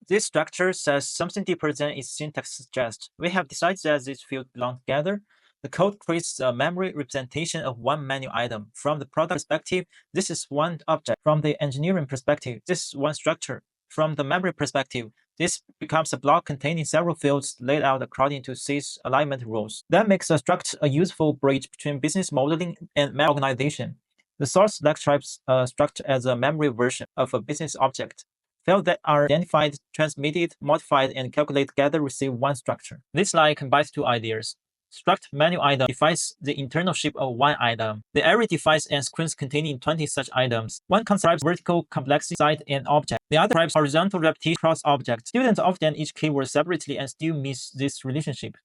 This structure says something deeper than its syntax suggests. We have decided that these fields belong together. The code creates a memory representation of one menu item. From the product perspective, this is one object. From the engineering perspective, this is one structure. From the memory perspective, this becomes a block containing several fields laid out according to C's alignment rules. That makes a struct a useful bridge between business modeling and memory organization. The source describes a struct as a memory version of a business object. Fields that are identified, transmitted, modified, and calculated together receive one structure. This slide combines two ideas. Struct menu item defines the internal shape of one item. The array defines a sequence containing 20 such items. One describes vertical complexity inside an object. The other describes horizontal repetition across objects. Students often each keyword separately and still miss this relationship.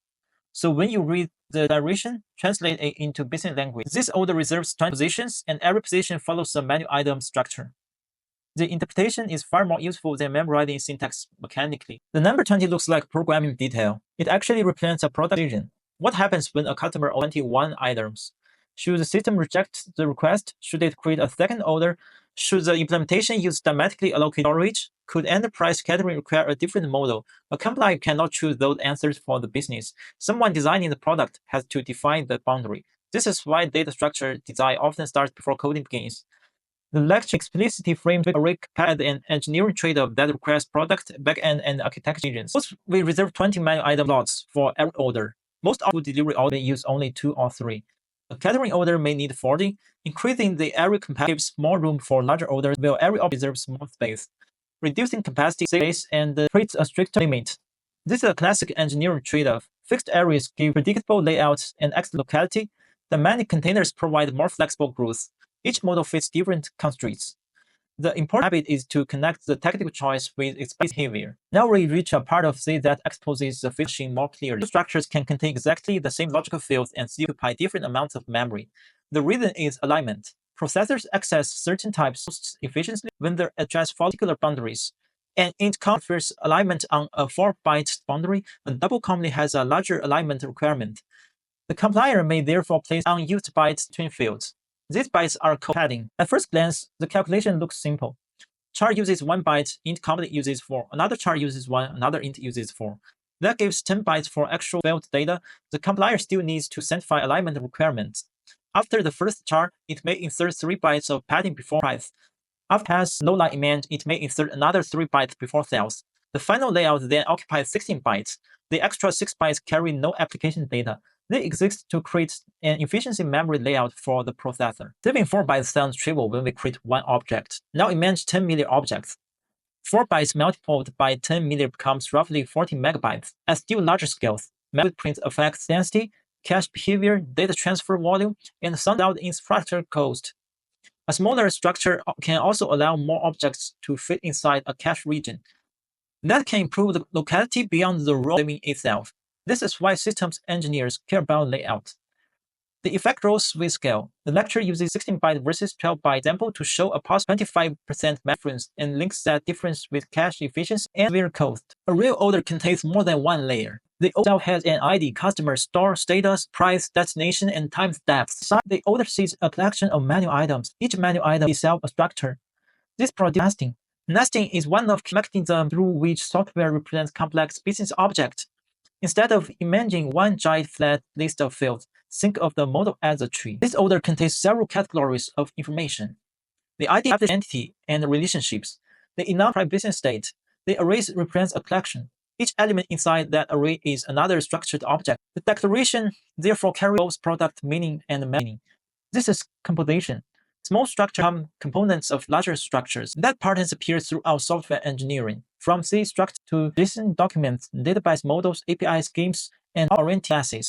So when you read the direction, translate it into business language. This order reserves 20 positions, and every position follows a menu item structure. The interpretation is far more useful than memorizing syntax mechanically. The number 20 looks like programming detail. It actually represents a product decision. What happens when a customer orders 21 items? Should the system reject the request? Should it create a second order? Should the implementation use dynamically allocated storage? Could enterprise catering require a different model? A compiler cannot choose those answers for the business. Someone designing the product has to define the boundary. This is why data structure design often starts before coding begins. The lecture explicitly frames array as an engineering trade-off that requires product, backend, and architecture decisions. Suppose we reserve 20 menu item slots for every order. Most food delivery orders use only 2 or 3. A catering order may need 40. Increasing the array capacity gives more room for larger orders, while every object reserves more space. Reducing capacity saves space and creates a stricter limit. This is a classic engineering trade-off. Fixed arrays give predictable layouts and extra locality. Dynamic containers provide more flexible growth. Each model fits different constraints. The important habit is to connect the technical choice with its behavior. Now we reach a part of C that exposes the field machine more clearly. Two structures can contain exactly the same logical fields and still occupy different amounts of memory. The reason is alignment. Processors access certain types most efficiently when they address particular boundaries. An int confers alignment on a 4-byte boundary. A double commonly has a larger alignment requirement. The compiler may therefore place unused bytes between fields. These bytes are code padding. At first glance, the calculation looks simple. Char uses 1 byte, int commonly uses 4. Another char uses 1, another int uses 4. That gives 10 bytes for actual field data. The compiler still needs to satisfy alignment requirements. After the first char, it may insert 3 bytes of padding before price. After has low-line image, it may insert another 3 bytes before sales. The final layout then occupies 16 bytes. The extra 6 bytes carry no application data. They exist to create an efficiency memory layout for the processor. Saving 4 bytes sounds trivial when we create one object. Now imagine 10 million objects. 4 bytes multiplied by 10 million becomes roughly 40 megabytes. At still larger scales, memory footprint affects density, cache behavior, data transfer volume, and some out infrastructure cost. A smaller structure can also allow more objects to fit inside a cache region. That can improve the locality beyond the raw saving itself. This is why systems engineers care about layout. The effect grows with scale. The lecture uses 16-byte versus 12-byte example to show a possible 25% difference and links that difference with cache efficiency and severe cost. A real order contains more than one layer. The order has an ID, customer, store, status, price, destination, and time steps. Inside the order sees a collection of menu items. Each menu item is itself a structure. This produces nesting. Nesting is one of the mechanisms through which software represents complex business objects. Instead of imagining one giant flat list of fields, think of the model as a tree. This order contains several categories of information. The identity and relationships. The enumerated business state. The array represents a collection. Each element inside that array is another structured object. The declaration therefore carries both product meaning and meaning. This is composition. Small structures become components of larger structures. That pattern appears throughout software engineering, from C struct to JSON documents, database models, API schemes, and oriented classes.